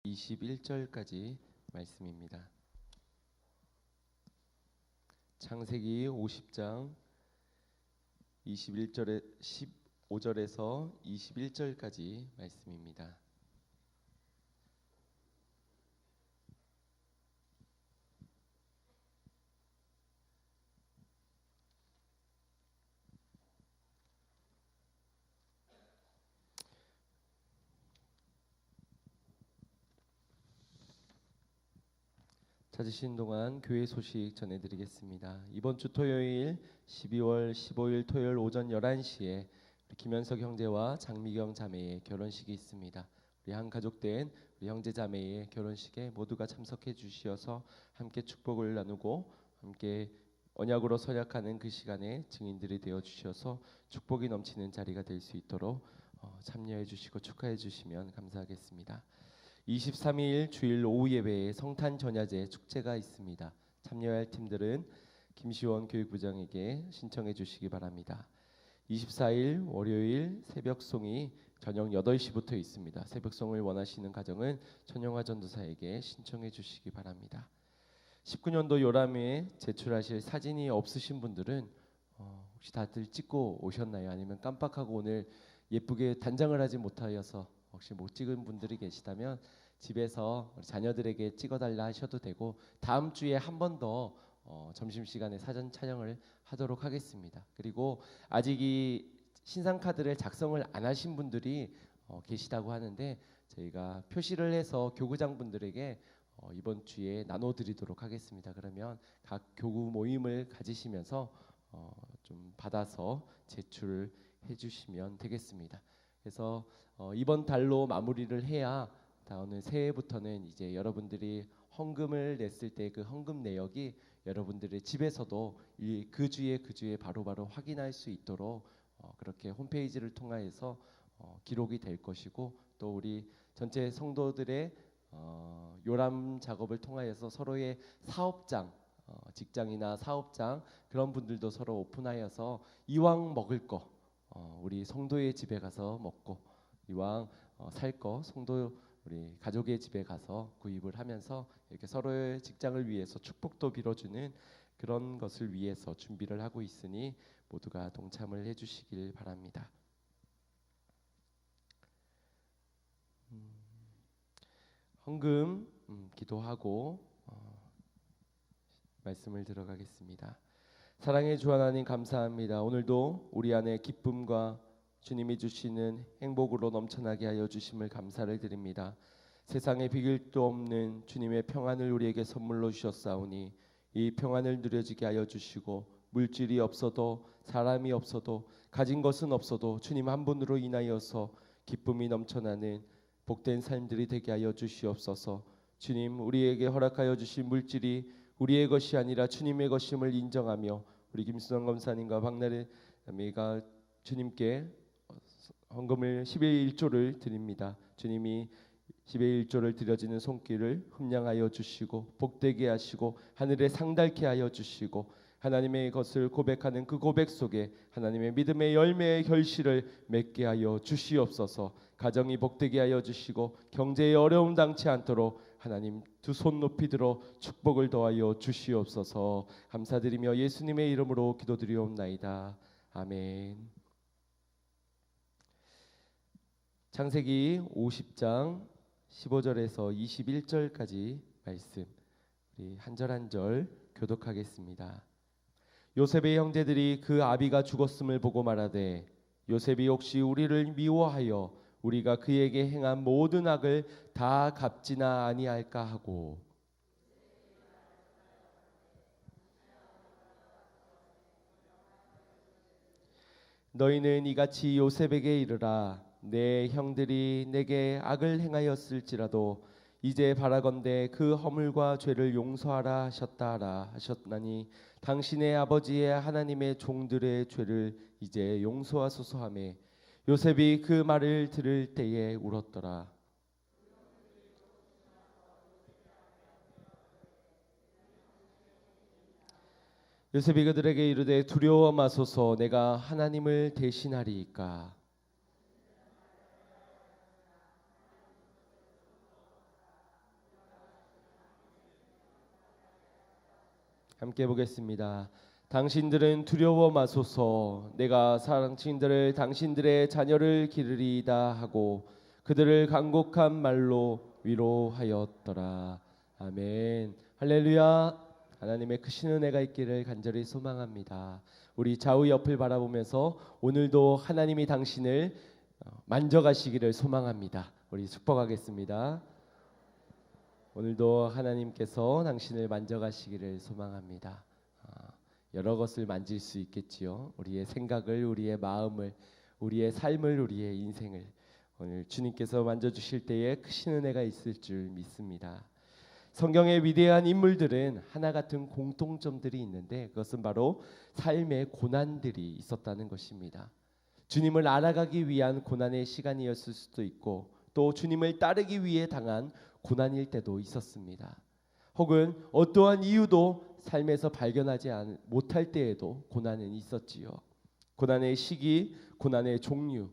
21절까지 말씀입니다. 창세기 50장 21절에 15절에서 21절까지 말씀입니다. 찾으신 동안 교회 소식 전해드리겠습니다. 이번 주 토요일 12월 15일 토요일 오전 11시에 우리 김현석 형제와 장미경 자매의 결혼식이 있습니다. 우리 한 가족된 우리 형제 자매의 결혼식에 모두가 참석해 주시어서 함께 축복을 나누고 함께 언약으로 서약하는 그 시간에 증인들이 되어 주셔서 축복이 넘치는 자리가 될 수 있도록 참여해 주시고 축하해 주시면 감사하겠습니다. 23일 주일 오후 예배에 성탄 전야제 축제가 있습니다. 참여할 팀들은 김시원 교육부장에게 신청해 주시기 바랍니다. 24일 월요일 새벽송이 저녁 8시부터 있습니다. 새벽송을 원하시는 가정은 천영화 전도사에게 신청해 주시기 바랍니다. 19년도 요람에 제출하실 사진이 없으신 분들은 혹시 다들 찍고 오셨나요? 아니면 깜빡하고 오늘 예쁘게 단장을 하지 못하여서 혹시 못 찍은 분들이 계시다면 집에서 자녀들에게 찍어달라 하셔도 되고, 다음 주에 한 번 더 점심시간에 사전 촬영을 하도록 하겠습니다. 그리고 아직 이 신상카드를 작성을 안 하신 분들이 계시다고 하는데 저희가 표시를 해서 교구장분들에게 이번 주에 나눠드리도록 하겠습니다. 그러면 각 교구 모임을 가지시면서 좀 받아서 제출을 해주시면 되겠습니다. 그래서 이번 달로 마무리를 해야 다음 새해부터는 이제 여러분들이 헌금을 냈을 때 그 헌금 내역이 여러분들의 집에서도 그 주에 바로바로 확인할 수 있도록 그렇게 홈페이지를 통해서 기록이 될 것이고, 또 우리 전체 성도들의 요람 작업을 통하여서 서로의 사업장, 직장이나 사업장 그런 분들도 서로 오픈하여서 이왕 먹을 거 우리 성도의 집에 가서 먹고, 이왕 살 거 성도 우리 가족의 집에 가서 구입을 하면서 이렇게 서로의 직장을 위해서 축복도 빌어주는 그런 것을 위해서 준비를 하고 있으니 모두가 동참을 해주시길 바랍니다. 헌금 기도하고 말씀을 들어가겠습니다. 사랑의 주 하나님 감사합니다. 오늘도 우리 안에 기쁨과 주님이 주시는 행복으로 넘쳐나게 하여 주심을 감사를 드립니다. 세상에 비길 도 없는 주님의 평안을 우리에게 선물로 주셨사오니 이 평안을 누려지게 하여 주시고, 물질이 없어도 사람이 없어도 가진 것은 없어도 주님 한 분으로 인하여서 기쁨이 넘쳐나는 복된 삶들이 되게 하여 주시옵소서. 주님, 우리에게 허락하여 주신 물질이 우리의 것이 아니라 주님의 것임을 인정하며 우리 김수정 검사님과 박나래 자매가 주님께 헌금을 10의 1조를 드립니다. 주님이 10의 1조를 드려지는 손길을 흠량하여 주시고 복되게 하시고 하늘에 상달케 하여 주시고, 하나님의 것을 고백하는 그 고백 속에 하나님의 믿음의 열매의 결실을 맺게 하여 주시옵소서. 가정이 복되게 하여 주시고 경제의 어려움 당치 않도록 하나님 두 손 높이 들어 축복을 더하여 주시옵소서. 감사드리며 예수님의 이름으로 기도드리옵나이다. 아멘. 창세기 50장 15절에서 21절까지 말씀 우리 한 절 한 절 교독하겠습니다. 요셉의 형제들이 그 아비가 죽었음을 보고 말하되, 요셉이 혹시 우리를 미워하여 우리가 그에게 행한 모든 악을 다 갚지나 아니할까 하고, 너희는 이같이 요셉에게 이르라. 내 형들이 내게 악을 행하였을지라도 이제 바라건대 그 허물과 죄를 용서하라 하셨다 하라 하셨나니 당신의 아버지의 하나님의 종들의 죄를 이제 용서하소서 하매, 요셉이 그 말을 들을 때에 울었더라. 요셉이 그들에게 이르되, 두려워 마소서. 내가 하나님을 대신하리이까. 함께 보겠습니다. 당신들은 두려워 마소서. 내가 당신들을 당신들의 자녀를 기르리이다 하고 그들을 간곡한 말로 위로하였더라. 아멘. 할렐루야. 하나님의 크신 은혜가 있기를 간절히 소망합니다. 우리 좌우 옆을 바라보면서 오늘도 하나님이 당신을 만져가시기를 소망합니다. 우리 축복하겠습니다. 오늘도 하나님께서 당신을 만져가시기를 소망합니다. 여러 것을 만질 수 있겠지요. 우리의 생각을, 우리의 마음을, 우리의 삶을, 우리의 인생을 오늘 주님께서 만져주실 때에 크신 은혜가 있을 줄 믿습니다. 성경의 위대한 인물들은 하나 같은 공통점들이 있는데 그것은 바로 삶의 고난들이 있었다는 것입니다. 주님을 알아가기 위한 고난의 시간이었을 수도 있고 또 주님을 따르기 위해 당한 고난일 때도 있었습니다. 혹은 어떠한 이유도 삶에서 발견하지 못할 때에도 고난은 있었지요. 고난의 시기, 고난의 종류,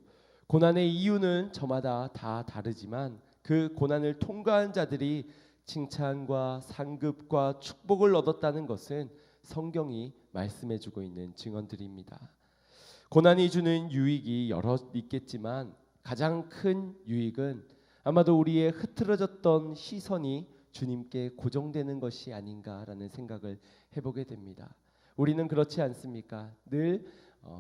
고난의 이유는 저마다 다 다르지만 그 고난을 통과한 자들이 칭찬과 상급과 축복을 얻었다는 것은 성경이 말씀해주고 있는 증언들입니다. 고난이 주는 유익이 여러 있겠지만 가장 큰 유익은 아마도 우리의 흐트러졌던 시선이 주님께 고정되는 것이 아닌가라는 생각을 해보게 됩니다. 우리는 그렇지 않습니까? 늘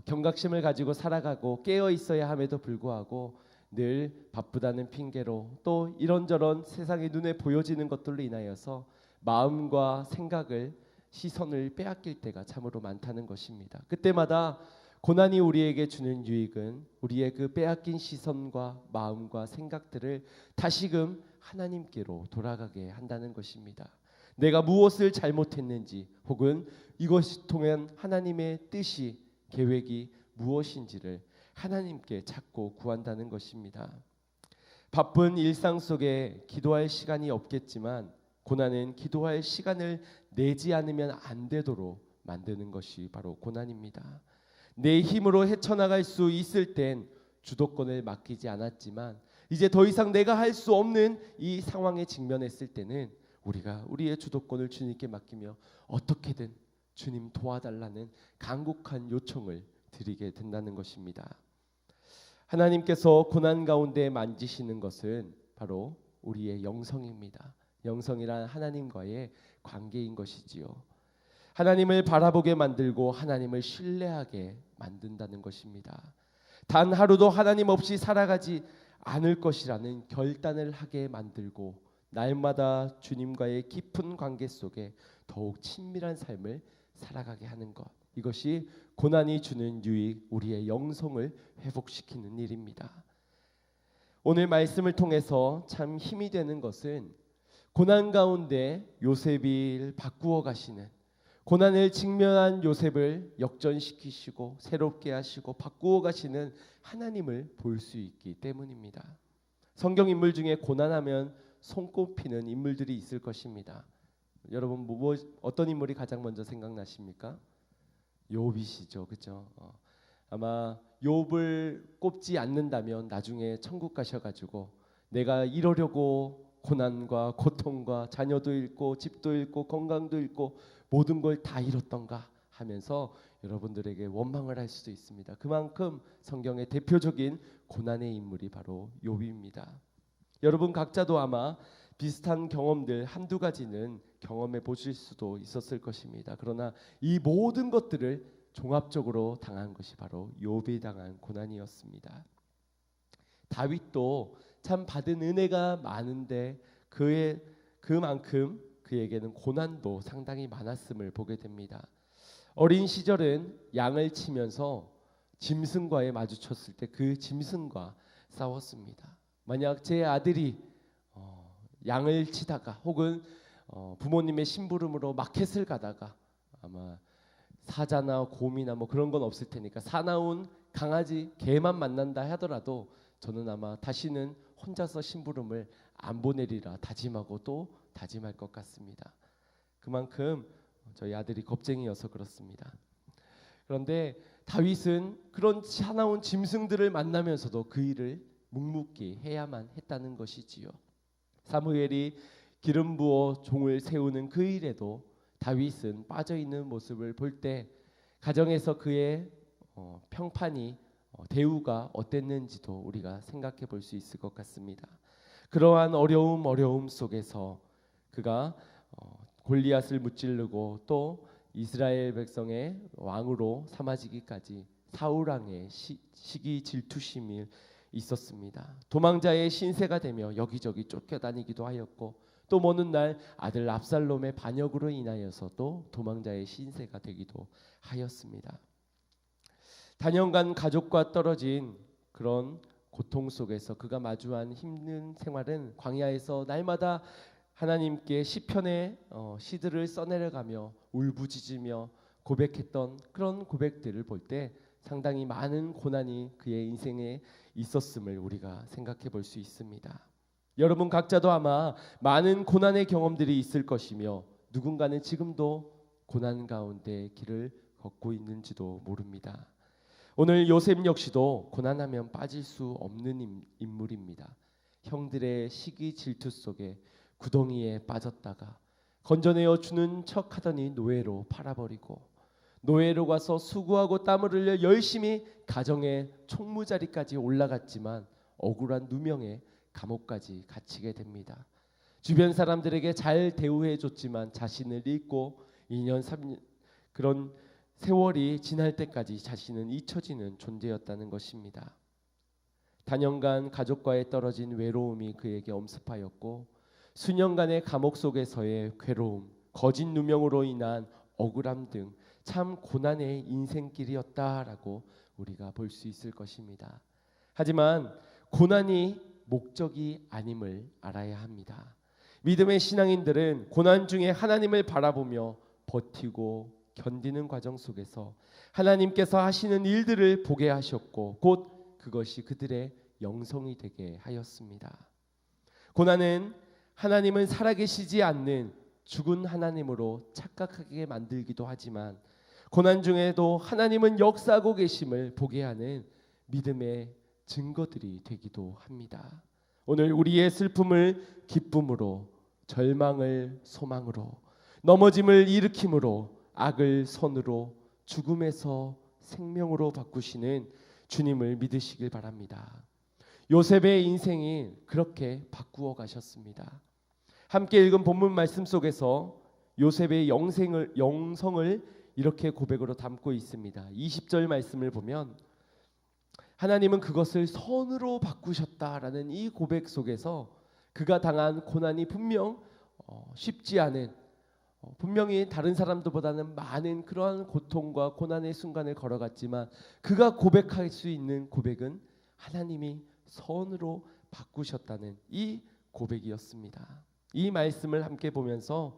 경각심을 가지고 살아가고 깨어 있어야 함에도 불구하고 늘 바쁘다는 핑계로 또 이런저런 세상의 눈에 보여지는 것들로 인하여서 마음과 생각을 시선을 빼앗길 때가 참으로 많다는 것입니다. 그때마다 고난이 우리에게 주는 유익은 우리의 그 빼앗긴 시선과 마음과 생각들을 다시금 하나님께로 돌아가게 한다는 것입니다. 내가 무엇을 잘못했는지 혹은 이것이 통한 하나님의 뜻이 계획이 무엇인지를 하나님께 찾고 구한다는 것입니다. 바쁜 일상 속에 기도할 시간이 없겠지만 고난은 기도할 시간을 내지 않으면 안 되도록 만드는 것이 바로 고난입니다. 내 힘으로 헤쳐나갈 수 있을 땐 주도권을 맡기지 않았지만 이제 더 이상 내가 할 수 없는 이 상황에 직면했을 때는 우리가 우리의 주도권을 주님께 맡기며 어떻게든 주님 도와달라는 간곡한 요청을 드리게 된다는 것입니다. 하나님께서 고난 가운데 만지시는 것은 바로 우리의 영성입니다. 영성이란 하나님과의 관계인 것이지요. 하나님을 바라보게 만들고 하나님을 신뢰하게 만든다는 것입니다. 단 하루도 하나님 없이 살아가지 않을 것이라는 결단을 하게 만들고 날마다 주님과의 깊은 관계 속에 더욱 친밀한 삶을 살아가게 하는 것, 이것이 고난이 주는 유익, 우리의 영성을 회복시키는 일입니다. 오늘 말씀을 통해서 참 힘이 되는 것은 고난 가운데 요셉을 바꾸어 가시는, 고난을 직면한 요셉을 역전시키시고 새롭게 하시고 바꾸어 가시는 하나님을 볼 수 있기 때문입니다. 성경 인물 중에 고난하면 손꼽히는 인물들이 있을 것입니다. 여러분 어떤 인물이 가장 먼저 생각나십니까? 욥이시죠, 그렇죠? 아마 욥을 꼽지 않는다면 나중에 천국 가셔가지고 내가 이러려고 고난과 고통과 자녀도 잃고 집도 잃고 건강도 잃고 모든 걸 다 잃었던가 하면서 여러분들에게 원망을 할 수도 있습니다. 그만큼 성경의 대표적인 고난의 인물이 바로 욥입니다. 여러분 각자도 아마 비슷한 경험들 한두 가지는 경험해 보실 수도 있었을 것입니다. 그러나 이 모든 것들을 종합적으로 당한 것이 바로 욥이 당한 고난이었습니다. 다윗도 참 받은 은혜가 많은데 그만큼 그에게는 고난도 상당히 많았음을 보게 됩니다. 어린 시절은 양을 치면서 짐승과에 마주쳤을 때 그 짐승과 싸웠습니다. 만약 제 아들이 양을 치다가 혹은 부모님의 심부름으로 마켓을 가다가 아마 사자나 곰이나 뭐 그런 건 없을 테니까 사나운 강아지, 개만 만난다 하더라도 저는 아마 다시는 혼자서 심부름을 안 보내리라 다짐하고 또 다짐할 것 같습니다. 그만큼 저희 아들이 겁쟁이여서 그렇습니다. 그런데 다윗은 그런 사나운 짐승들을 만나면서도 그 일을 묵묵히 해야만 했다는 것이지요. 사무엘이 기름 부어 종을 세우는 그 일에도 다윗은 빠져 있는 모습을 볼 때 가정에서 그의 평판이 대우가 어땠는지도 우리가 생각해 볼 수 있을 것 같습니다. 그러한 어려움 속에서 그가 골리앗을 무찌르고 또 이스라엘 백성의 왕으로 삼아지기까지 사울 왕의 시기 질투심이 있었습니다. 도망자의 신세가 되며 여기저기 쫓겨다니기도 하였고 또 먼 날 아들 압살롬의 반역으로 인하여서도 도망자의 신세가 되기도 하였습니다. 단연간 가족과 떨어진 그런 고통 속에서 그가 마주한 힘든 생활은 광야에서 날마다 하나님께 시편의 시들을 써내려가며 울부짖으며 고백했던 그런 고백들을 볼 때 상당히 많은 고난이 그의 인생에 있었음을 우리가 생각해 볼 수 있습니다. 여러분 각자도 아마 많은 고난의 경험들이 있을 것이며 누군가는 지금도 고난 가운데 길을 걷고 있는지도 모릅니다. 오늘 요셉 역시도 고난하면 빠질 수 없는 인물입니다. 형들의 시기 질투 속에 구덩이에 빠졌다가 건져내어 주는 척 하더니 노예로 팔아버리고 노예로 가서 수고하고 땀을 흘려 열심히 가정의 총무자리까지 올라갔지만 억울한 누명에 감옥까지 갇히게 됩니다. 주변 사람들에게 잘 대우해줬지만 자신을 잊고 2년 3년 그런 세월이 지날 때까지 자신은 잊혀지는 존재였다는 것입니다. 단연간 가족과의 떨어진 외로움이 그에게 엄습하였고 수년간의 감옥 속에서의 괴로움, 거짓 누명으로 인한 억울함 등 참 고난의 인생길이었다라고 우리가 볼 수 있을 것입니다. 하지만 고난이 목적이 아님을 알아야 합니다. 믿음의 신앙인들은 고난 중에 하나님을 바라보며 버티고 견디는 과정 속에서 하나님께서 하시는 일들을 보게 하셨고 곧 그것이 그들의 영성이 되게 하였습니다. 고난은 하나님은 살아계시지 않는 죽은 하나님으로 착각하게 만들기도 하지만 고난 중에도 하나님은 역사하고 계심을 보게 하는 믿음의 증거들이 되기도 합니다. 오늘 우리의 슬픔을 기쁨으로, 절망을 소망으로, 넘어짐을 일으킴으로, 악을 선으로, 죽음에서 생명으로 바꾸시는 주님을 믿으시길 바랍니다. 요셉의 인생이 그렇게 바꾸어 가셨습니다. 함께 읽은 본문 말씀 속에서 요셉의 영성을 이렇게 고백으로 담고 있습니다. 20절 말씀을 보면 하나님은 그것을 선으로 바꾸셨다라는 이 고백 속에서 그가 당한 고난이 분명 쉽지 않은 분명히 다른 사람들보다는 많은 그러한 고통과 고난의 순간을 걸어갔지만 그가 고백할 수 있는 고백은 하나님이 선으로 바꾸셨다는 이 고백이었습니다. 이 말씀을 함께 보면서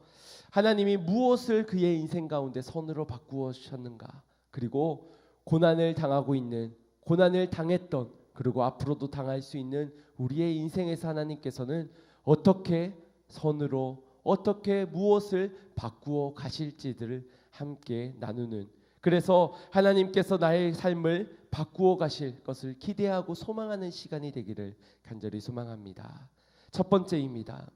하나님이 무엇을 그의 인생 가운데 선으로 바꾸셨는가, 그리고 고난을 당하고 있는, 고난을 당했던, 그리고 앞으로도 당할 수 있는 우리의 인생에서 하나님께서는 어떻게 선으로, 어떻게 무엇을 바꾸어 가실지들을 함께 나누는, 그래서 하나님께서 나의 삶을 바꾸어 가실 것을 기대하고 소망하는 시간이 되기를 간절히 소망합니다. 첫 번째입니다.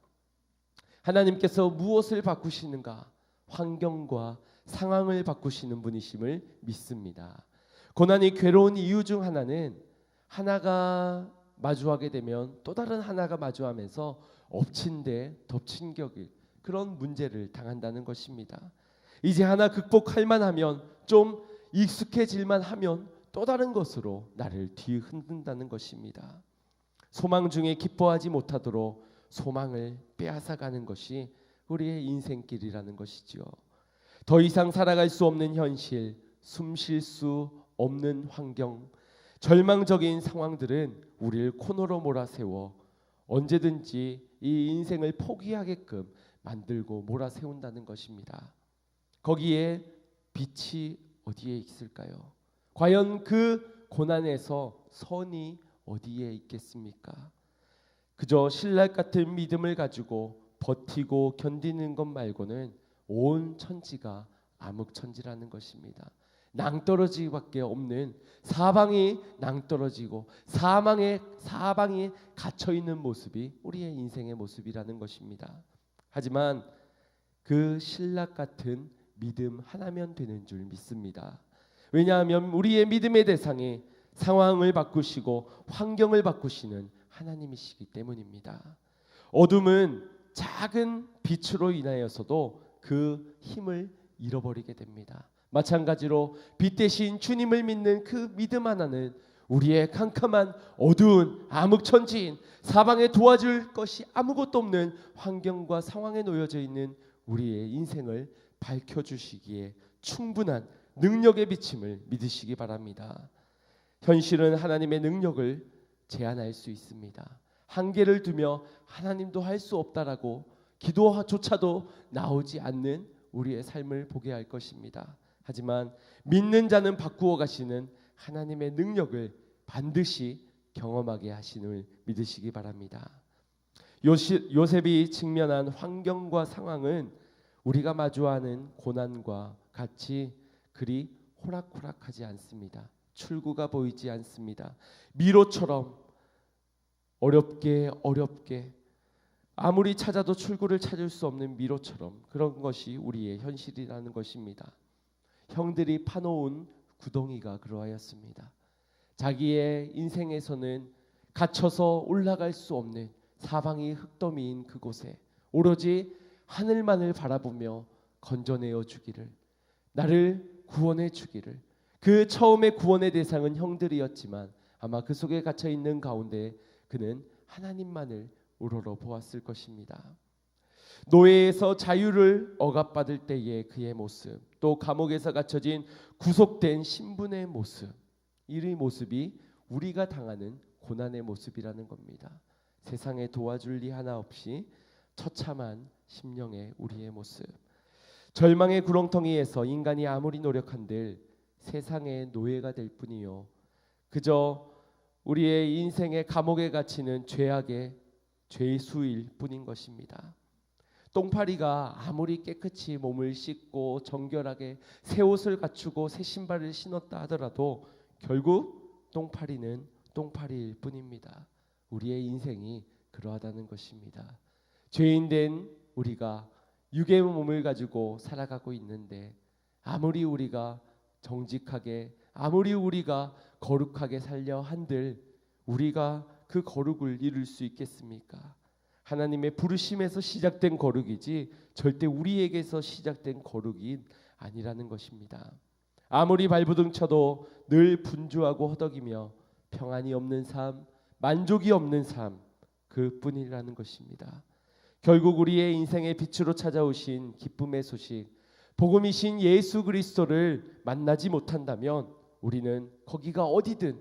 하나님께서 무엇을 바꾸시는가? 환경과 상황을 바꾸시는 분이심을 믿습니다. 고난이 괴로운 이유 중 하나는 하나가 마주하게 되면 또 다른 하나가 마주하면서 엎친 데 덮친 격일 그런 문제를 당한다는 것입니다. 이제 하나 극복할 만하면, 좀 익숙해질만 하면 또 다른 것으로 나를 뒤흔든다는 것입니다. 소망 중에 기뻐하지 못하도록 소망을 빼앗아가는 것이 우리의 인생길이라는 것이지요. 더 이상 살아갈 수 없는 현실, 숨 쉴 수 없는 환경, 절망적인 상황들은 우리를 코너로 몰아세워 언제든지 이 인생을 포기하게끔 만들고 몰아세운다는 것입니다. 거기에 빛이 어디에 있을까요? 과연 그 고난에서 선이 어디에 있겠습니까? 그저 신랄 같은 믿음을 가지고 버티고 견디는 것 말고는 온 천지가 암흑천지라는 것입니다. 낭떠러지밖에 없는, 사방이 낭떠러지고 사방에 갇혀 있는 모습이 우리의 인생의 모습이라는 것입니다. 하지만 그 신락 같은 믿음 하나면 되는 줄 믿습니다. 왜냐하면 우리의 믿음의 대상이 상황을 바꾸시고 환경을 바꾸시는 하나님이시기 때문입니다. 어둠은 작은 빛으로 인하여서도 그 힘을 잃어버리게 됩니다. 마찬가지로 빛 대신 주님을 믿는 그 믿음 하나는 우리의 캄캄한 어두운 암흑천지인 사방에 도와줄 것이 아무것도 없는 환경과 상황에 놓여져 있는 우리의 인생을 밝혀주시기에 충분한 능력의 비침을 믿으시기 바랍니다. 현실은 하나님의 능력을 제한할 수 있습니다. 한계를 두며 하나님도 할 수 없다라고 기도조차도 나오지 않는 우리의 삶을 보게 할 것입니다. 하지만 믿는 자는 바꾸어 가시는 하나님의 능력을 반드시 경험하게 하심을 믿으시기 바랍니다. 요셉이 직면한 환경과 상황은 우리가 마주하는 고난과 같이 그리 호락호락하지 않습니다. 출구가 보이지 않습니다. 미로처럼 어렵게 아무리 찾아도 출구를 찾을 수 없는 미로처럼 그런 것이 우리의 현실이라는 것입니다. 형들이 파놓은 구덩이가 그러하였습니다. 자기의 인생에서는 갇혀서 올라갈 수 없는 사방이 흙더미인 그곳에 오로지 하늘만을 바라보며 건져내어 주기를, 나를 구원해 주기를. 그 처음의 구원의 대상은 형들이었지만 아마 그 속에 갇혀 있는 가운데 그는 하나님만을 우러러 보았을 것입니다. 노예에서 자유를 억압받을 때의 그의 모습, 또 감옥에서 갇혀진 구속된 신분의 모습, 이 모습이 우리가 당하는 고난의 모습이라는 겁니다. 세상에 도와줄 리 하나 없이 처참한 심령의 우리의 모습, 절망의 구렁텅이에서 인간이 아무리 노력한들 세상의 노예가 될 뿐이요, 그저 우리의 인생의 감옥에 갇히는 죄악의 죄수일 뿐인 것입니다. 똥파리가 아무리 깨끗이 몸을 씻고 정결하게 새 옷을 갖추고 새 신발을 신었다 하더라도 결국 똥파리는 똥파리일 뿐입니다. 우리의 인생이 그러하다는 것입니다. 죄인된 우리가 육의 몸을 가지고 살아가고 있는데 아무리 우리가 정직하게, 아무리 우리가 거룩하게 살려 한들 우리가 그 거룩을 이룰 수 있겠습니까? 하나님의 부르심에서 시작된 거룩이지 절대 우리에게서 시작된 거룩이 아니라는 것입니다. 아무리 발부둥 쳐도 늘 분주하고 허덕이며 평안이 없는 삶, 만족이 없는 삶, 그뿐이라는 것입니다. 결국 우리의 인생의 빛으로 찾아오신 기쁨의 소식, 복음이신 예수 그리스도를 만나지 못한다면 우리는 거기가 어디든,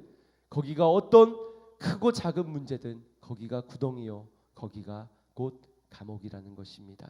거기가 어떤 크고 작은 문제든 거기가 구덩이요, 거기가 곧 감옥이라는 것입니다.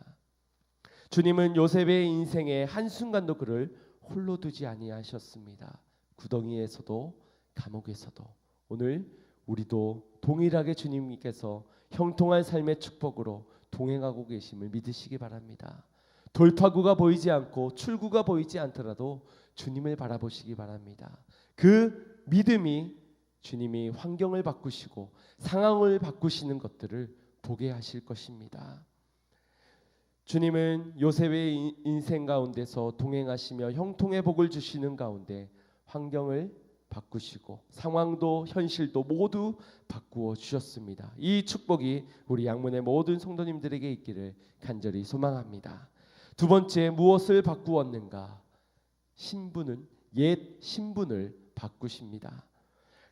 주님은 요셉의 인생의 한순간도 그를 홀로 두지 아니하셨습니다. 구덩이에서도 감옥에서도. 오늘 우리도 동일하게 주님께서 형통한 삶의 축복으로 동행하고 계심을 믿으시기 바랍니다. 돌파구가 보이지 않고 출구가 보이지 않더라도 주님을 바라보시기 바랍니다. 그 믿음이 주님이 환경을 바꾸시고 상황을 바꾸시는 것들을 보게 하실 것입니다. 주님은 요셉의 인생 가운데서 동행하시며 형통의 복을 주시는 가운데 환경을 바꾸시고 상황도 현실도 모두 바꾸어 주셨습니다. 이 축복이 우리 양문의 모든 성도님들에게 있기를 간절히 소망합니다. 두 번째, 무엇을 바꾸었는가? 신분은 옛 신분을 바꾸십니다.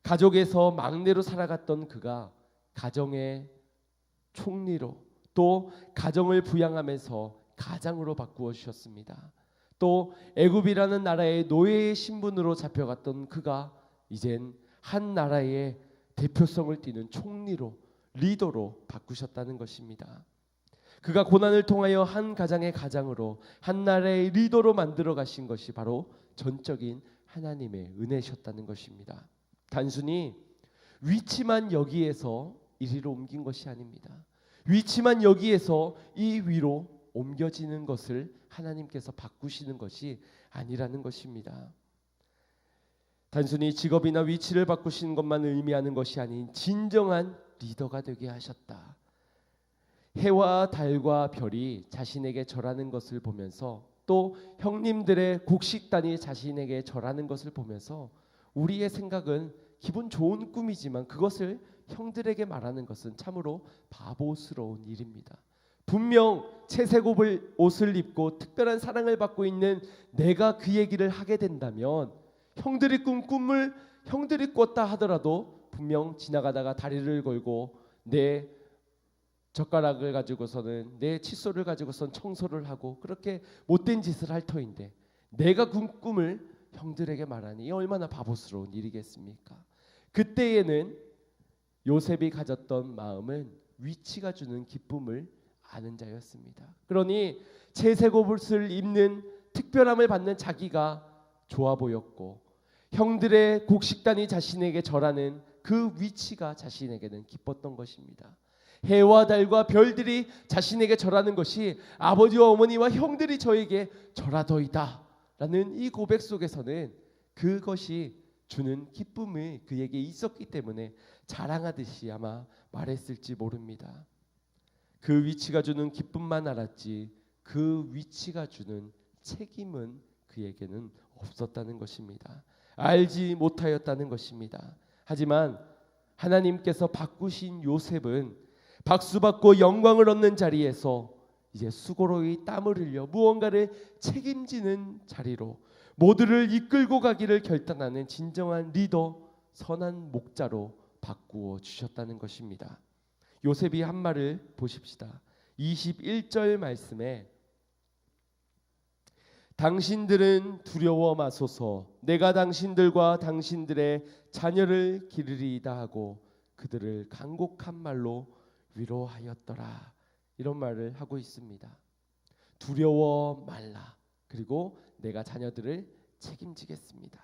가족에서 막내로 살아갔던 그가 가정의 총리로, 또 가정을 부양하면서 가장으로 바꾸어 주셨습니다. 또 애굽이라는 나라의 노예의 신분으로 잡혀갔던 그가 이젠 한 나라의 대표성을 띠는 총리로, 리더로 바꾸셨다는 것입니다. 그가 고난을 통하여 한 가장의 가장으로, 한 나라의 리더로 만들어 가신 것이 바로 전적인 하나님의 은혜셨다는 것입니다. 단순히 위치만 여기에서 이리로 옮긴 것이 아닙니다. 위치만 여기에서 이 위로 옮겨지는 것을 하나님께서 바꾸시는 것이 아니라는 것입니다. 단순히 직업이나 위치를 바꾸시는 것만 의미하는 것이 아닌 진정한 리더가 되게 하셨다. 해와 달과 별이 자신에게 절하는 것을 보면서, 또 형님들의 곡식단이 자신에게 절하는 것을 보면서 우리의 생각은 기분 좋은 꿈이지만 그것을 형들에게 말하는 것은 참으로 바보스러운 일입니다. 분명 채색 옷을 입고 특별한 사랑을 받고 있는 내가 그 얘기를 하게 된다면, 형들이 꾼 꿈을 형들이 꿨다 하더라도 분명 지나가다가 다리를 걸고 내 젓가락을 가지고서는, 내 칫솔을 가지고선 청소를 하고 그렇게 못된 짓을 할 터인데, 내가 꾼 꿈을 형들에게 말하니 이 얼마나 바보스러운 일이겠습니까? 그때에는 요셉이 가졌던 마음은 위치가 주는 기쁨을 아는 자였습니다. 그러니 채색 옷을 입는 특별함을 받는 자기가 좋아 보였고, 형들의 곡식단이 자신에게 절하는 그 위치가 자신에게는 기뻤던 것입니다. 해와 달과 별들이 자신에게 절하는 것이 아버지와 어머니와 형들이 저에게 절하더이다 라는 이 고백 속에서는 그것이 주는 기쁨이 그에게 있었기 때문에 자랑하듯이 아마 말했을지 모릅니다. 그 위치가 주는 기쁨만 알았지 그 위치가 주는 책임은 그에게는 없었다는 것입니다. 알지 못하였다는 것입니다. 하지만 하나님께서 바꾸신 요셉은 박수받고 영광을 얻는 자리에서 이제 수고로이 땀을 흘려 무언가를 책임지는 자리로 모두를 이끌고 가기를 결단하는 진정한 리더, 선한 목자로 바꾸어 주셨다는 것입니다. 요셉이 한 말을 보십시다. 21절 말씀에 당신들은 두려워 마소서, 내가 당신들과 당신들의 자녀를 기르리이다 하고 그들을 간곡한 말로 위로하였더라. 이런 말을 하고 있습니다. 두려워 말라. 그리고 내가 자녀들을 책임지겠습니다.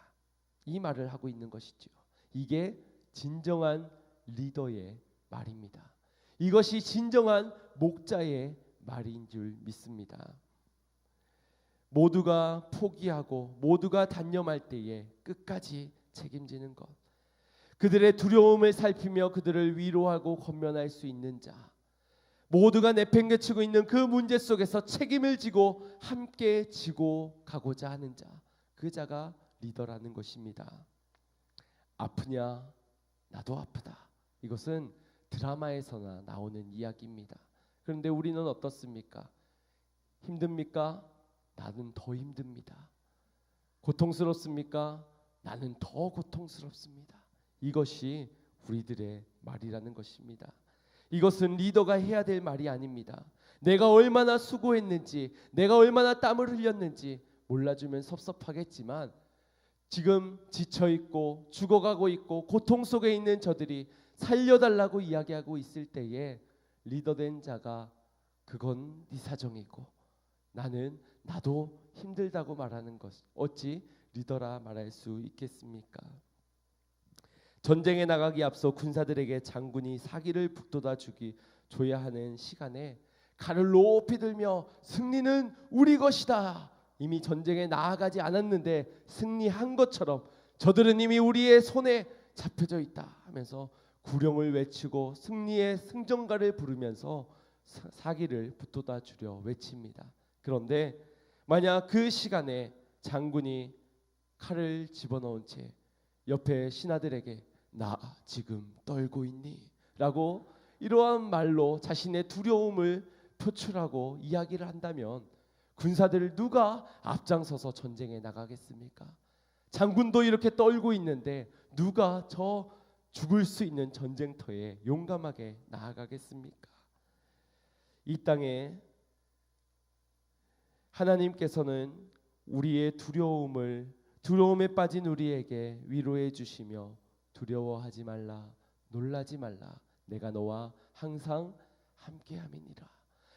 이 말을 하고 있는 것이죠. 이게 진정한 리더의 말입니다. 이것이 진정한 목자의 말인 줄 믿습니다. 모두가 포기하고 모두가 단념할 때에 끝까지 책임지는 것, 그들의 두려움을 살피며 그들을 위로하고 권면할 수 있는 자, 모두가 내팽개치고 있는 그 문제 속에서 책임을 지고 함께 지고 가고자 하는 자, 그 자가 리더라는 것입니다. 아프냐? 나도 아프다. 이것은 드라마에서나 나오는 이야기입니다. 그런데 우리는 어떻습니까? 힘듭니까? 나는 더 힘듭니다. 고통스럽습니까? 나는 더 고통스럽습니다. 이것이 우리들의 말이라는 것입니다. 이것은 리더가 해야 될 말이 아닙니다. 내가 얼마나 수고했는지, 내가 얼마나 땀을 흘렸는지 몰라주면 섭섭하겠지만, 지금 지쳐있고 죽어가고 있고 고통 속에 있는 저들이 살려달라고 이야기하고 있을 때에 리더된 자가 그건 네 사정이고 나도 힘들다고 말하는 것, 어찌 리더라 말할 수 있겠습니까? 전쟁에 나가기 앞서 군사들에게 장군이 사기를 북돋아 줘야 하는 시간에 칼을 높이 들며 승리는 우리 것이다, 이미 전쟁에 나아가지 않았는데 승리한 것처럼 저들은 이미 우리의 손에 잡혀져 있다 하면서 구령을 외치고 승리의 승전가를 부르면서 사기를 북돋아 주려 외칩니다. 그런데 만약 그 시간에 장군이 칼을 집어넣은 채 옆에 신하들에게 나 지금 떨고 있니? 라고 이러한 말로 자신의 두려움을 표출하고 이야기를 한다면 군사들을 누가 앞장서서 전쟁에 나가겠습니까? 장군도 이렇게 떨고 있는데 누가 저 죽을 수 있는 전쟁터에 용감하게 나아가겠습니까? 이 땅에 하나님께서는 우리의 두려움에 빠진 우리에게 위로해 주시며 두려워하지 말라, 놀라지 말라, 내가 너와 항상 함께함이니라.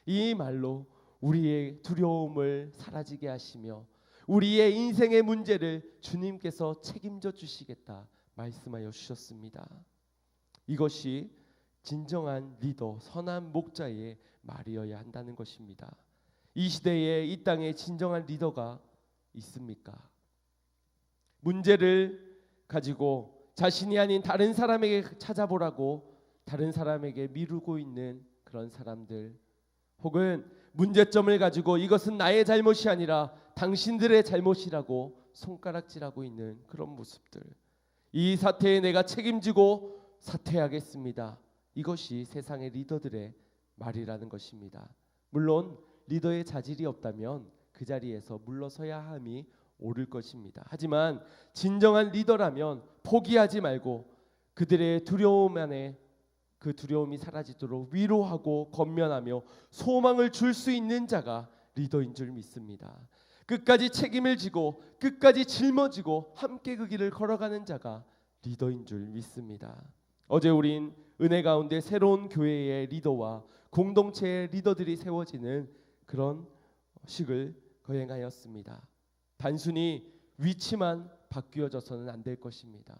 이 말로 우리의 두려움을 사라지게 하시며 우리의 인생의 문제를 주님께서 책임져 주시겠다 말씀하여 주셨습니다. 이것이 진정한 리더, 선한 목자의 말이어야 한다는 것입니다. 이 시대에 이 땅에 진정한 리더가 있습니까? 문제를 가지고 자신이 아닌 다른 사람에게 찾아보라고 다른 사람에게 미루고 있는 그런 사람들, 혹은 문제점을 가지고 이것은 나의 잘못이 아니라 당신들의 잘못이라고 손가락질하고 있는 그런 모습들. 이 사태에 내가 책임지고 사퇴하겠습니다. 이것이 세상의 리더들의 말이라는 것입니다. 물론 리더의 자질이 없다면 그 자리에서 물러서야 함이 옳을 것입니다. 하지만 진정한 리더라면 포기하지 말고 그들의 두려움 안에 그 두려움이 사라지도록 위로하고 권면하며 소망을 줄 수 있는 자가 리더인 줄 믿습니다. 끝까지 책임을 지고 끝까지 짊어지고 함께 그 길을 걸어가는 자가 리더인 줄 믿습니다. 어제 우린 은혜 가운데 새로운 교회의 리더와 공동체의 리더들이 세워지는 그런 식을 거행하였습니다. 단순히 위치만 바뀌어져서는 안 될 것입니다.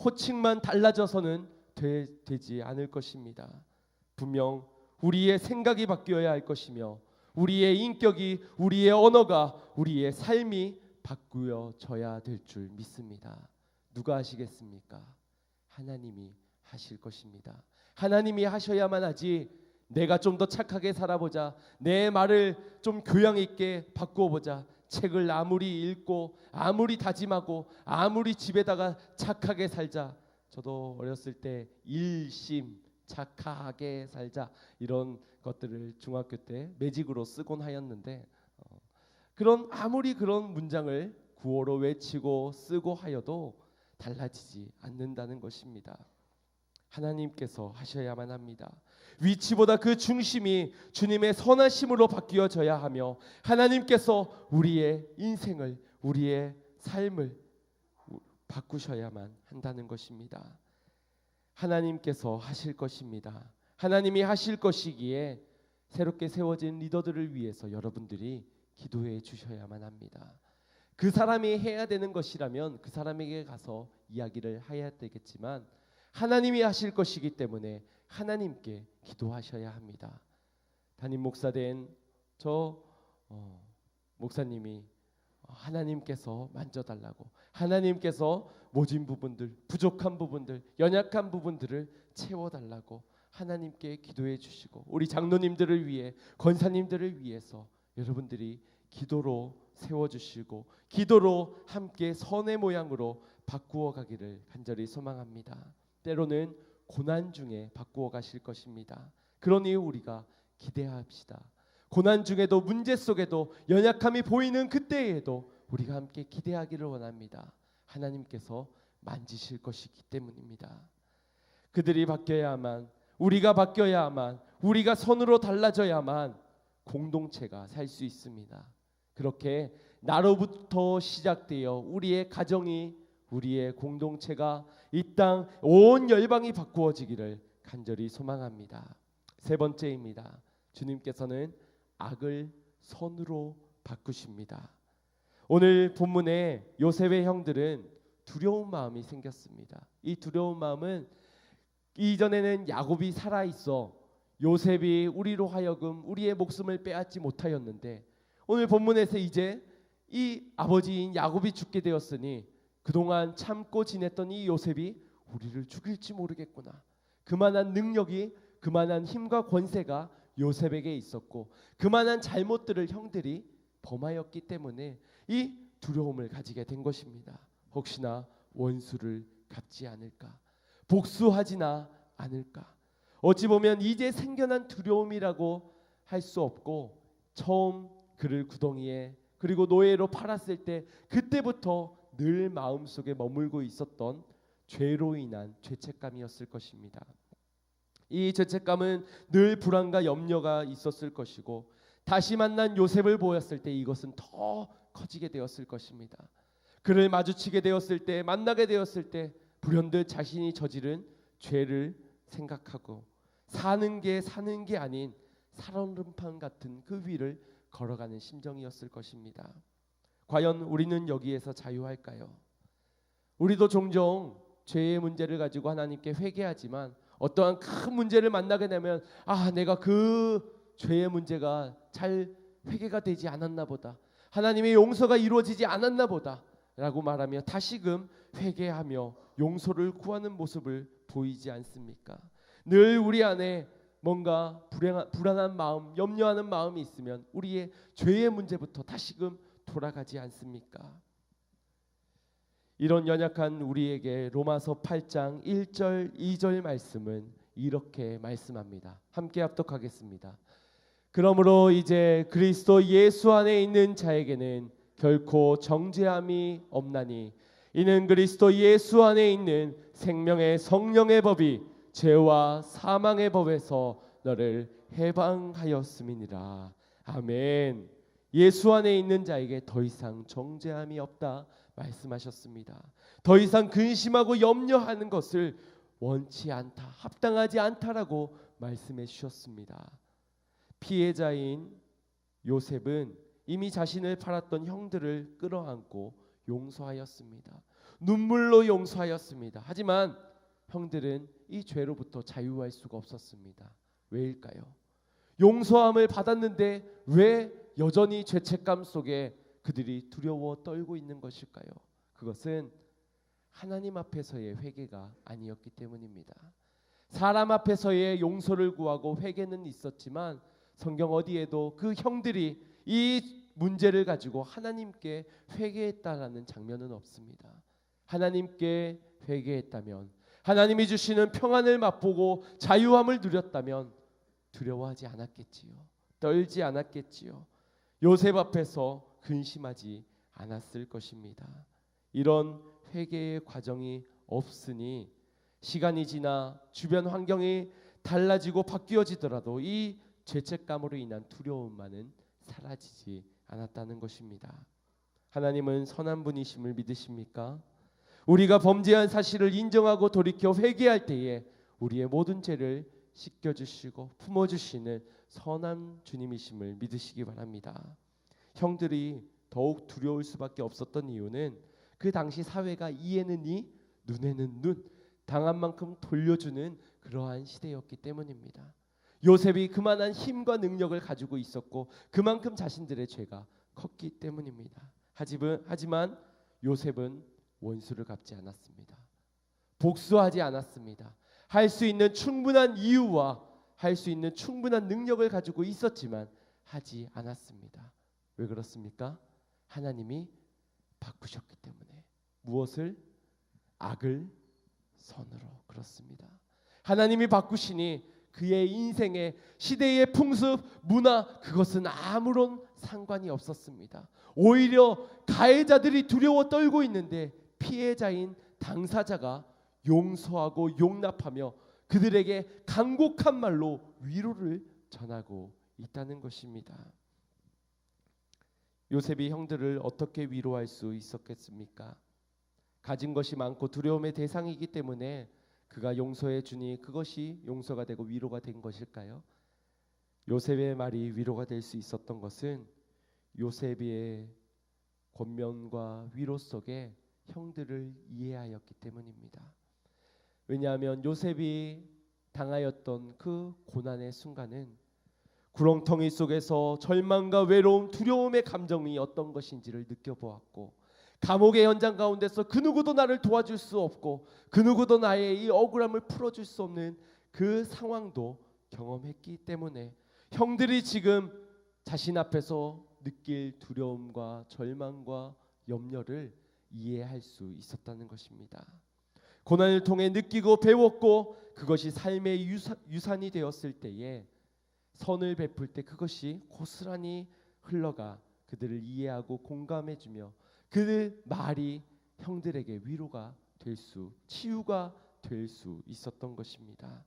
호칭만 달라져서는 되지 않을 것입니다. 분명 우리의 생각이 바뀌어야 할 것이며 우리의 인격이, 우리의 언어가, 우리의 삶이 바꾸어져야 될 줄 믿습니다. 누가 하시겠습니까? 하나님이 하실 것입니다. 하나님이 하셔야만 하지 내가 좀 더 착하게 살아보자, 내 말을 좀 교양 있게 바꾸어보자, 책을 아무리 읽고 아무리 다짐하고 아무리 집에다가 착하게 살자. 저도 어렸을 때 일심 착하게 살자 이런 것들을 중학교 때 매직으로 쓰곤 하였는데 그런 아무리 그런 문장을 구호로 외치고 쓰고 하여도 달라지지 않는다는 것입니다. 하나님께서 하셔야만 합니다. 위치보다 그 중심이 주님의 선하심으로 바뀌어져야 하며 하나님께서 우리의 인생을, 우리의 삶을 바꾸셔야만 한다는 것입니다. 하나님께서 하실 것입니다. 하나님이 하실 것이기에 새롭게 세워진 리더들을 위해서 여러분들이 기도해 주셔야만 합니다. 그 사람이 해야 되는 것이라면 그 사람에게 가서 이야기를 해야 되겠지만 하나님이 하실 것이기 때문에 하나님께 기도하셔야 합니다. 담임 목사 된 저 목사님이 하나님께서 만져달라고, 하나님께서 모진 부분들, 부족한 부분들, 연약한 부분들을 채워달라고 하나님께 기도해 주시고 우리 장로님들을 위해, 권사님들을 위해서 여러분들이 기도로 세워주시고 기도로 함께 선의 모양으로 바꾸어 가기를 간절히 소망합니다. 때로는 고난 중에 바꾸어 가실 것입니다. 그러니 우리가 기대합시다. 고난 중에도, 문제 속에도, 연약함이 보이는 그때에도 우리가 함께 기대하기를 원합니다. 하나님께서 만지실 것이기 때문입니다. 그들이 바뀌어야만, 우리가 바뀌어야만, 우리가 선으로 달라져야만 공동체가 살 수 있습니다. 그렇게 나로부터 시작되어 우리의 가정이, 우리의 공동체가 이 땅 온 열방이 바꾸어지기를 간절히 소망합니다. 세 번째입니다. 주님께서는 악을 선으로 바꾸십니다. 오늘 본문에 요셉의 형들은 두려운 마음이 생겼습니다. 이 두려운 마음은 이전에는 야곱이 살아있어 요셉이 우리로 하여금 우리의 목숨을 빼앗지 못하였는데 오늘 본문에서 이제 이 아버지인 야곱이 죽게 되었으니 그동안 참고 지냈던 이 요셉이 우리를 죽일지 모르겠구나. 그만한 능력이, 그만한 힘과 권세가 요셉에게 있었고 그만한 잘못들을 형들이 범하였기 때문에 이 두려움을 가지게 된 것입니다. 혹시나 원수를 갚지 않을까, 복수하지나 않을까. 어찌 보면 이제 생겨난 두려움이라고 할 수 없고 처음 그를 구덩이에 그리고 노예로 팔았을 때 그때부터 늘 마음속에 머물고 있었던 죄로 인한 죄책감이었을 것입니다. 이 죄책감은 늘 불안과 염려가 있었을 것이고 다시 만난 요셉을 보았을 때 이것은 더 커지게 되었을 것입니다. 그를 마주치게 되었을 때, 만나게 되었을 때 불현듯 자신이 저지른 죄를 생각하고 사는 게 아닌 살얼음판 같은 그 위를 걸어가는 심정이었을 것입니다. 과연 우리는 여기에서 자유할까요? 우리도 종종 죄의 문제를 가지고 하나님께 회개하지만 어떠한 큰 문제를 만나게 되면 내가 그 죄의 문제가 잘 회개가 되지 않았나 보다, 하나님의 용서가 이루어지지 않았나 보다 라고 말하며 다시금 회개하며 용서를 구하는 모습을 보이지 않습니까? 늘 우리 안에 뭔가 불안한 마음, 염려하는 마음이 있으면 우리의 죄의 문제부터 다시금 돌아가지 않습니까? 이런 연약한 우리에게 로마서 8장 1절 2절 말씀은 이렇게 말씀합니다. 함께 합독하겠습니다. 그러므로 이제 그리스도 예수 안에 있는 자에게는 결코 정죄함이 없나니 이는 그리스도 예수 안에 있는 생명의 성령의 법이 죄와 사망의 법에서 너를 해방하였음이니라. 아멘. 예수 안에 있는 자에게 더 이상 정죄함이 없다 말씀하셨습니다. 더 이상 근심하고 염려하는 것을 원치 않다, 합당하지 않다라고 말씀해 주셨습니다. 피해자인 요셉은 이미 자신을 팔았던 형들을 끌어안고 용서하였습니다. 눈물로 용서하였습니다. 하지만 형들은 이 죄로부터 자유할 수가 없었습니다. 왜일까요? 용서함을 받았는데 왜 여전히 죄책감 속에 그들이 두려워 떨고 있는 것일까요? 그것은 하나님 앞에서의 회개가 아니었기 때문입니다. 사람 앞에서의 용서를 구하고 회개는 있었지만 성경 어디에도 그 형들이 이 문제를 가지고 하나님께 회개했다라는 장면은 없습니다. 하나님께 회개했다면, 하나님이 주시는 평안을 맛보고 자유함을 누렸다면 두려워하지 않았겠지요. 떨지 않았겠지요. 요셉 앞에서 근심하지 않았을 것입니다. 이런 회개의 과정이 없으니 시간이 지나 주변 환경이 달라지고 바뀌어지더라도 이 죄책감으로 인한 두려움만은 사라지지 않았다는 것입니다. 하나님은 선한 분이심을 믿으십니까? 우리가 범죄한 사실을 인정하고 돌이켜 회개할 때에 우리의 모든 죄를 씻겨주시고 품어주시는 선한 주님이심을 믿으시기 바랍니다. 형들이 더욱 두려울 수밖에 없었던 이유는 그 당시 사회가 이에는 이, 눈에는 눈, 당한 만큼 돌려주는 그러한 시대였기 때문입니다. 요셉이 그만한 힘과 능력을 가지고 있었고 그만큼 자신들의 죄가 컸기 때문입니다. 하지만 요셉은 원수를 갚지 않았습니다. 복수하지 않았습니다. 할 수 있는 충분한 이유와 할 수 있는 충분한 능력을 가지고 있었지만 하지 않았습니다. 왜 그렇습니까? 하나님이 바꾸셨기 때문에. 무엇을? 악을 선으로. 그렇습니다. 하나님이 바꾸시니 그의 인생의 시대의 풍습, 문화, 그것은 아무런 상관이 없었습니다. 오히려 가해자들이 두려워 떨고 있는데 피해자인 당사자가 용서하고 용납하며 그들에게 간곡한 말로 위로를 전하고 있다는 것입니다. 요셉이 형들을 어떻게 위로할 수 있었겠습니까? 가진 것이 많고 두려움의 대상이기 때문에 그가 용서해 주니 그것이 용서가 되고 위로가 된 것일까요? 요셉의 말이 위로가 될 수 있었던 것은 요셉의 권면과 위로 속에 형들을 이해하였기 때문입니다. 왜냐하면 요셉이 당하였던 그 고난의 순간은 구렁텅이 속에서 절망과 외로움, 두려움의 감정이 어떤 것인지를 느껴보았고 감옥의 현장 가운데서 그 누구도 나를 도와줄 수 없고 그 누구도 나의 이 억울함을 풀어줄 수 없는 그 상황도 경험했기 때문에 형들이 지금 자신 앞에서 느낄 두려움과 절망과 염려를 이해할 수 있었다는 것입니다. 고난을 통해 느끼고 배웠고 그것이 삶의 유산이 되었을 때에 선을 베풀 때 그것이 고스란히 흘러가 그들을 이해하고 공감해주며 그들 말이 형들에게 위로가 될 수, 치유가 될 수 있었던 것입니다.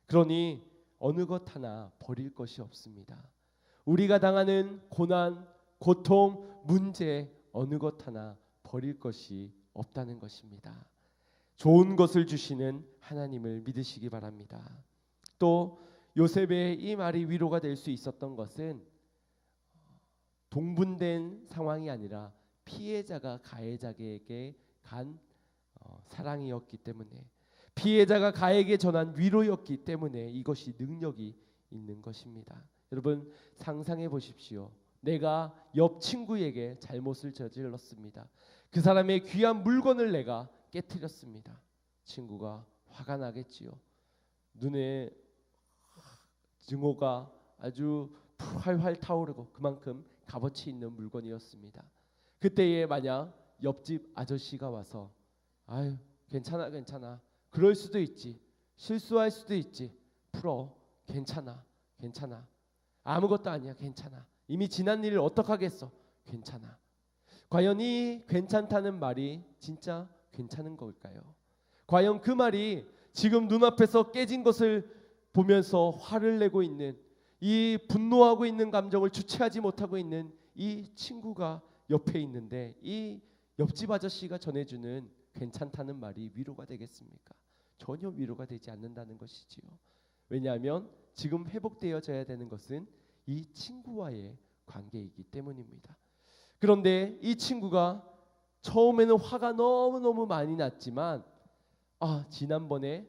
그러니 어느 것 하나 버릴 것이 없습니다. 우리가 당하는 고난, 고통, 문제 어느 것 하나 버릴 것이 없다는 것입니다. 좋은 것을 주시는 하나님을 믿으시기 바랍니다. 또 요셉의 이 말이 위로가 될 수 있었던 것은 동분된 상황이 아니라 피해자가 가해자에게 간 사랑이었기 때문에 피해자가 가해에게 전한 위로였기 때문에 이것이 능력이 있는 것입니다. 여러분 상상해 보십시오. 내가 옆 친구에게 잘못을 저질렀습니다. 그 사람의 귀한 물건을 내가 깨트렸습니다. 친구가 화가 나겠지요. 눈에 증오가 아주 활활 타오르고 그만큼 값어치 있는 물건이었습니다. 그때에 만약 옆집 아저씨가 와서 아유 괜찮아 괜찮아 그럴 수도 있지 실수할 수도 있지 풀어 괜찮아 괜찮아 아무것도 아니야 괜찮아 이미 지난 일을 어떡하겠어 괜찮아 과연 이 괜찮다는 말이 진짜 괜찮은 걸까요? 과연 그 말이 지금 눈앞에서 깨진 것을 보면서 화를 내고 있는 이 분노하고 있는 감정을 주체하지 못하고 있는 이 친구가 옆에 있는데 이 옆집 아저씨가 전해주는 괜찮다는 말이 위로가 되겠습니까? 전혀 위로가 되지 않는다는 것이지요. 왜냐하면 지금 회복되어져야 되는 것은 이 친구와의 관계이기 때문입니다. 그런데 이 친구가 처음에는 화가 너무너무 많이 났지만 지난번에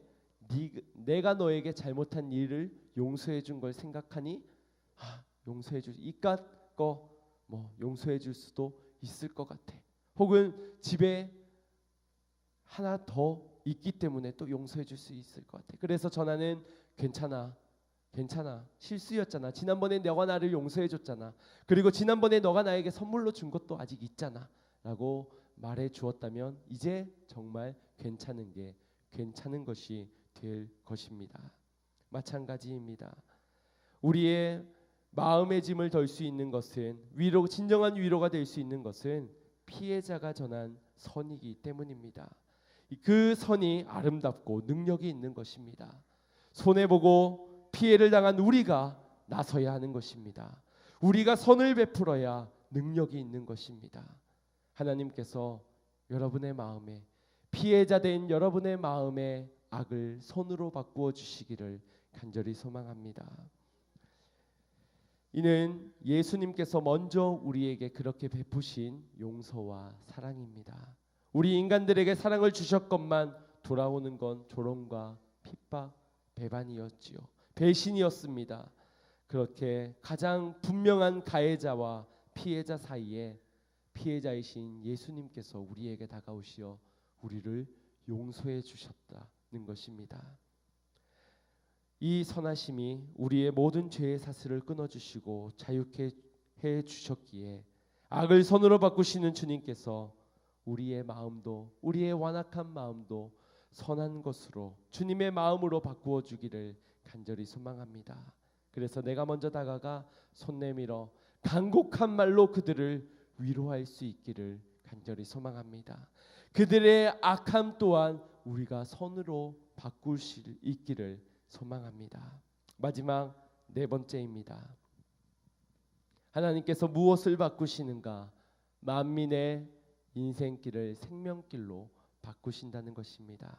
내가 너에게 잘못한 일을 용서해 준 걸 생각하니 용서해 줄 이깟 거 뭐 용서해 줄 수도 있을 것 같아. 혹은 집에 하나 더 있기 때문에 또 용서해 줄 수 있을 것 같아. 그래서 전하는 괜찮아 실수였잖아. 지난번에 너가 나를 용서해 줬잖아. 그리고 지난번에 너가 나에게 선물로 준 것도 아직 있잖아 라고 말해 주었다면 이제 정말 괜찮은 것이 될 것입니다. 마찬가지입니다. 우리의 마음의 짐을 덜 수 있는 것은 진정한 위로가 될 수 있는 것은 피해자가 전한 선이기 때문입니다. 그 선이 아름답고 능력이 있는 것입니다. 손해보고 피해를 당한 우리가 나서야 하는 것입니다. 우리가 선을 베풀어야 능력이 있는 것입니다. 하나님께서 여러분의 마음에 피해자 된 여러분의 마음에 악을 선으로 바꾸어 주시기를 간절히 소망합니다. 이는 예수님께서 먼저 우리에게 그렇게 베푸신 용서와 사랑입니다. 우리 인간들에게 사랑을 주셨건만 돌아오는 건 조롱과 핍박, 배반이었지요. 배신이었습니다. 그렇게 가장 분명한 가해자와 피해자 사이에 피해자이신 예수님께서 우리에게 다가오시어 우리를 용서해 주셨다는 것입니다. 이 선하심이 우리의 모든 죄의 사슬을 끊어주시고 자유케 해주셨기에 악을 선으로 바꾸시는 주님께서 우리의 마음도 우리의 완악한 마음도 선한 것으로 주님의 마음으로 바꾸어 주기를 간절히 소망합니다. 그래서 내가 먼저 다가가 손 내밀어 간곡한 말로 그들을 위로할 수 있기를 간절히 소망합니다. 그들의 악함 또한 우리가 선으로 바꿀 수 있기를 소망합니다. 마지막 네 번째입니다. 하나님께서 무엇을 바꾸시는가? 만민의 인생길을 생명길로 바꾸신다는 것입니다.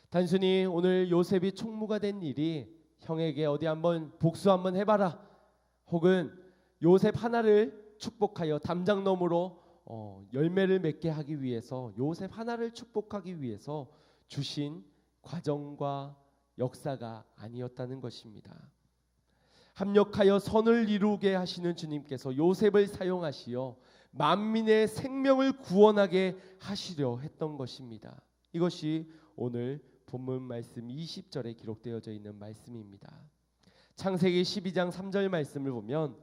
단순히 오늘 요셉이 총무가 된 일이 형에게 어디 한번 복수 한번 해봐라, 혹은 요셉 하나를 축복하여 담장너머로 열매를 맺게 하기 위해서 요셉 하나를 축복하기 위해서 주신 과정과 역사가 아니었다는 것입니다. 합력하여 선을 이루게 하시는 주님께서 요셉을 사용하시어 만민의 생명을 구원하게 하시려 했던 것입니다. 이것이 오늘 본문 말씀 20절에 기록되어져 있는 말씀입니다. 창세기 12장 3절 말씀을 보면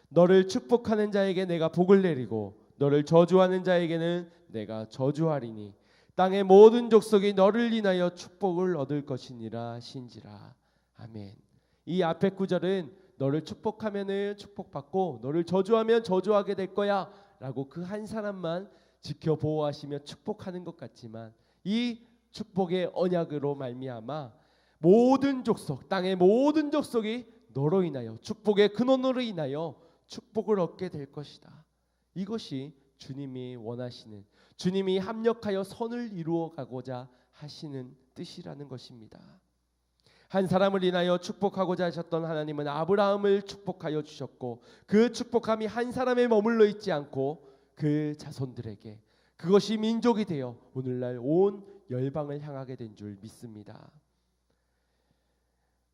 너를 축복하는 자에게 내가 복을 내리고 너를 저주하는 자에게는 내가 저주하리니 땅의 모든 족속이 너를 인하여 축복을 얻을 것이니라 신지라. 아멘. 이 앞에 구절은 너를 축복하면은 축복받고 너를 저주하면 저주하게 될 거야 라고 그 한 사람만 지켜 보호하시며 축복하는 것 같지만 이 축복의 언약으로 말미암아 모든 족속, 땅의 모든 족속이 너로 인하여 축복의 근원으로 인하여 축복을 얻게 될 것이다. 이것이 주님이 원하시는, 주님이 합력하여 선을 이루어 가고자 하시는 뜻이라는 것입니다. 한 사람을 인하여 축복하고자 하셨던 하나님은 아브라함을 축복하여 주셨고 그 축복함이 한 사람에 머물러 있지 않고 그 자손들에게, 그것이 민족이 되어 오늘날 온 열방을 향하게 된 줄 믿습니다.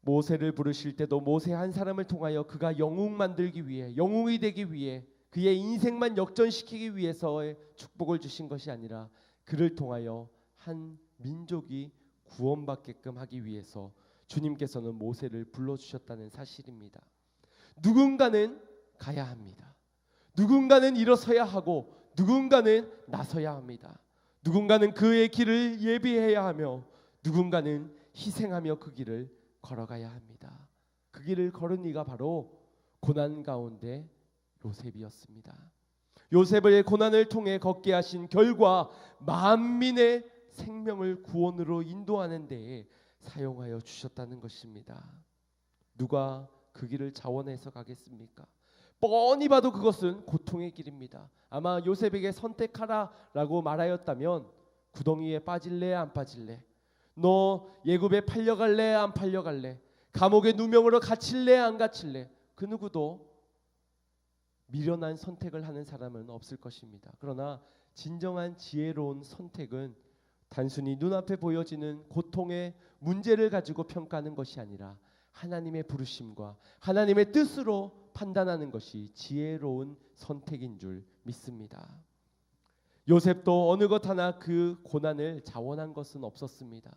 모세를 부르실 때도 모세 한 사람을 통하여 그가 영웅 만들기 위해, 영웅이 되기 위해, 그의 인생만 역전시키기 위해서의 축복을 주신 것이 아니라 그를 통하여 한 민족이 구원받게끔 하기 위해서 주님께서는 모세를 불러주셨다는 사실입니다. 누군가는 가야 합니다. 누군가는 일어서야 하고 누군가는 나서야 합니다. 누군가는 그의 길을 예비해야 하며 누군가는 희생하며 그 길을 걸어가야 합니다. 그 길을 걸은 이가 바로 고난 가운데 요셉이었습니다. 요셉의 고난을 통해 걷게 하신 결과 만민의 생명을 구원으로 인도하는 데에 사용하여 주셨다는 것입니다. 누가 그 길을 자원해서 가겠습니까? 뻔히 봐도 그것은 고통의 길입니다. 아마 요셉에게 선택하라라고 말하였다면 구덩이에 빠질래 안 빠질래? 너 예굽에 팔려갈래 안 팔려갈래? 감옥에 누명으로 갇힐래 안 갇힐래? 그 누구도 미련한 선택을 하는 사람은 없을 것입니다. 그러나 진정한 지혜로운 선택은 단순히 눈앞에 보여지는 고통의 문제를 가지고 평가하는 것이 아니라 하나님의 부르심과 하나님의 뜻으로 판단하는 것이 지혜로운 선택인 줄 믿습니다. 요셉도 어느 것 하나 그 고난을 자원한 것은 없었습니다.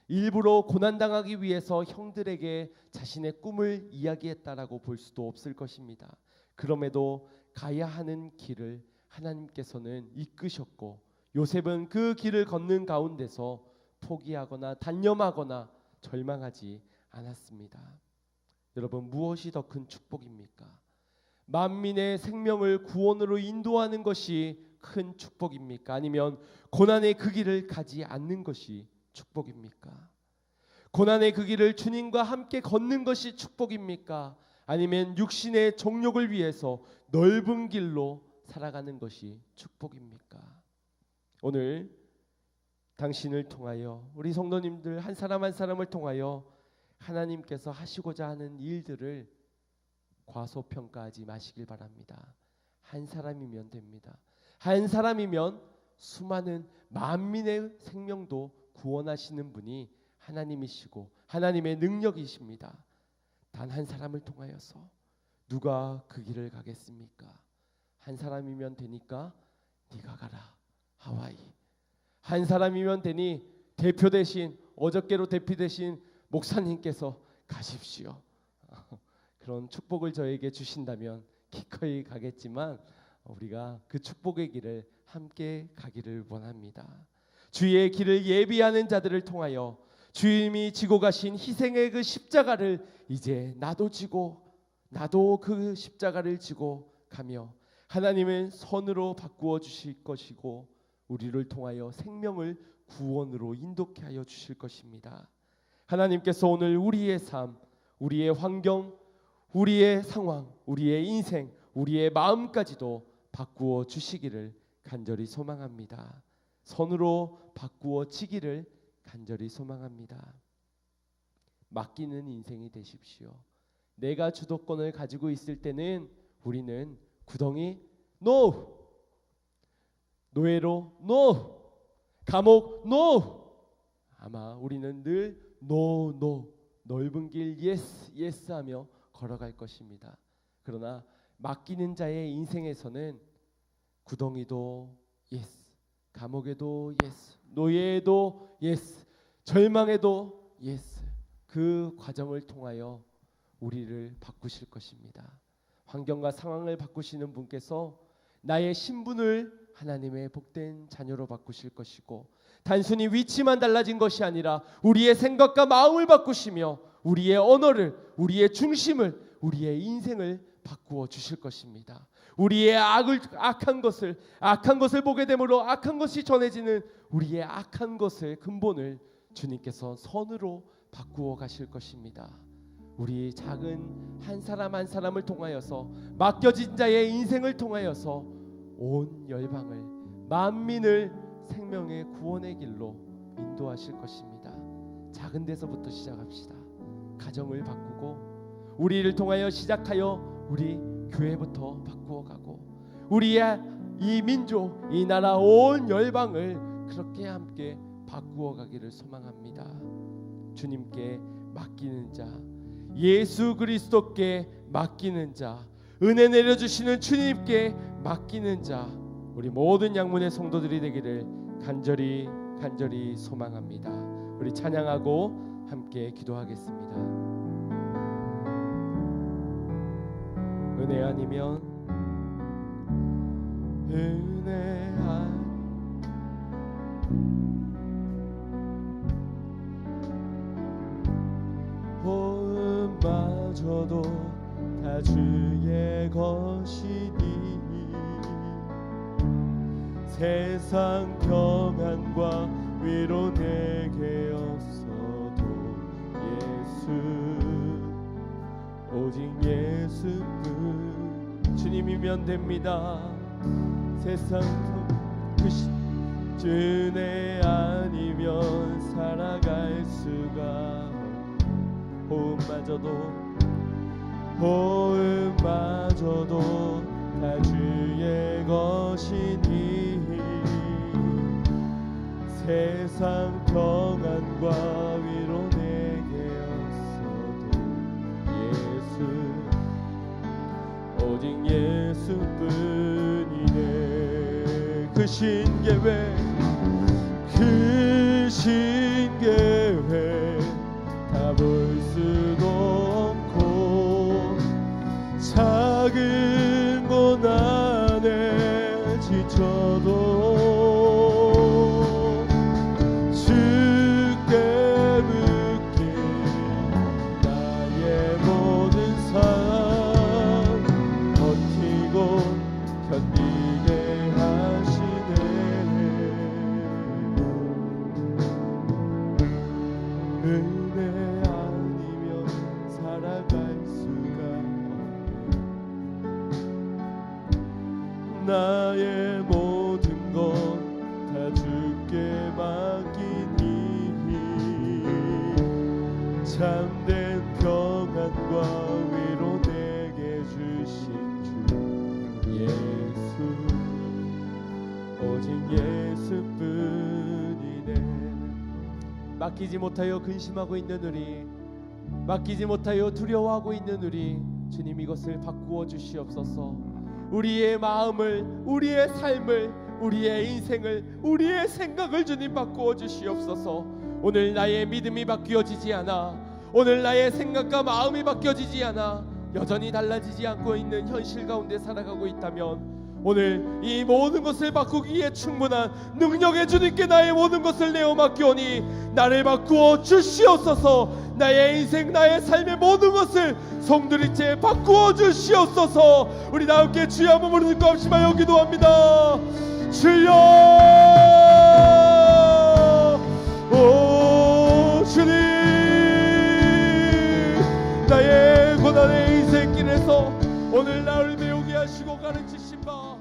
일부러 고난당하기 위해서 형들에게 자신의 꿈을 이야기했다라고 볼 수도 없을 것입니다. 그럼에도 가야 하는 길을 하나님께서는 이끄셨고 요셉은 그 길을 걷는 가운데서 포기하거나 단념하거나 절망하지 않았습니다. 여러분, 무엇이 더 큰 축복입니까? 만민의 생명을 구원으로 인도하는 것이 큰 축복입니까? 아니면 고난의 그 길을 가지 않는 것이 축복입니까? 고난의 그 길을 주님과 함께 걷는 것이 축복입니까? 아니면 육신의 정욕을 위해서 넓은 길로 살아가는 것이 축복입니까? 오늘 당신을 통하여 우리 성도님들 한 사람 한 사람을 통하여 하나님께서 하시고자 하는 일들을 과소평가하지 마시길 바랍니다. 한 사람이면 됩니다. 한 사람이면 수많은 만민의 생명도 구원하시는 분이 하나님이시고 하나님의 능력이십니다. 단 한 사람을 통하여서 누가 그 길을 가겠습니까? 한 사람이면 되니까 네가 가라 하와이. 한 사람이면 되니 대표 대신 어저께로 대표 대신 목사님께서 가십시오. 그런 축복을 저에게 주신다면 기꺼이 가겠지만 우리가 그 축복의 길을 함께 가기를 원합니다. 주의 길을 예비하는 자들을 통하여 주님이 지고 가신 희생의 그 십자가를 이제 나도 지고 나도 그 십자가를 지고 가며 하나님은 선으로 바꾸어 주실 것이고 우리를 통하여 생명을 구원으로 인도케 하여 주실 것입니다. 하나님께서 오늘 우리의 삶, 우리의 환경, 우리의 상황, 우리의 인생, 우리의 마음까지도 바꾸어 주시기를 간절히 소망합니다. 선으로 바꾸어 지기를 간절히 소망합니다. 맡기는 인생이 되십시오. 내가 주도권을 가지고 있을 때는 우리는 구덩이 NO, 노예로 NO, 감옥 NO. 아마 우리는 늘 NO, 넓은 길 yes 하며 걸어갈 것입니다. 그러나 맡기는 자의 인생에서는 구덩이도 yes, 감옥에도 yes, 노예에도 yes, 절망에도 yes. 그 과정을 통하여 우리를 바꾸실 것입니다. 환경과 상황을 바꾸시는 분께서 나의 신분을 하나님의 복된 자녀로 바꾸실 것이고 단순히 위치만 달라진 것이 아니라 우리의 생각과 마음을 바꾸시며 우리의 언어를, 우리의 중심을, 우리의 인생을 바꾸어 주실 것입니다. 우리의 악한 것을 보게 되므로 악한 것이 전해지는 우리의 악한 것의 근본을 주님께서 선으로 바꾸어 가실 것입니다. 우리 작은 한 사람 한 사람을 통하여서 맡겨진 자의 인생을 통하여서 온 열방을 만민을 생명의 구원의 길로 인도하실 것입니다. 작은 데서부터 시작합시다. 가정을 바꾸고 우리를 통하여 시작하여 우리 교회부터 바꾸어가고 우리의 이 민족, 이 나라 온 열방을 그렇게 함께 바꾸어가기를 소망합니다. 주님께 맡기는 자, 예수 그리스도께 맡기는 자, 은혜 내려주시는 주님께 맡기는 자, 우리 모든 양문의 성도들이 되기를 간절히 소망합니다. 우리 찬양하고 함께 기도하겠습니다. 은혜 아니면 은혜 호흡마저도 다 주의 것이니 세상 평안과 위로 내게 없어도 예수 오직 예수뿐 주님이면 됩니다. 세상 그 은혜 아니면 살아갈 수가 호흡마저도 다 주의 것이니 세상 평안과 위로 내게 없어도 예수 오직 예수뿐이네. 그 신계획 다 볼 수도 없고 작은 곳 안에 지쳐도 주께 묶인 나의 모든 삶 버티고 견디게 하시네. 은혜 아니면 살아갈 수가 없네. 나의 모든 것 다 주께 맡기니 참된 평안과 위로 내게 주신 주 예수 오직 예수뿐이네. 맡기지 못하여 근심하고 있는 우리, 맡기지 못하여 두려워하고 있는 우리, 주님 이것을 바꾸어 주시옵소서. 우리의 마음을, 우리의 삶을, 우리의 인생을, 우리의 생각을 주님 바꾸어 주시옵소서. 오늘 나의 믿음이 바뀌어지지 않아, 오늘 나의 생각과 마음이 바뀌어지지 않아 여전히 달라지지 않고 있는 현실 가운데 살아가고 있다면 오늘 이 모든 것을 바꾸기에 충분한 능력의 주님께 나의 모든 것을 내어 맡기오니 나를 바꾸어 주시옵소서. 나의 인생, 나의 삶의 모든 것을 송두리째 바꾸어 주시옵소서. 우리 다 함께 주여 한번 부르는 것 없이만 기도합니다. 주여, 오 주님, 나의 고난의 인생길에서 오늘 나를 배우게 하시고 가르치신 바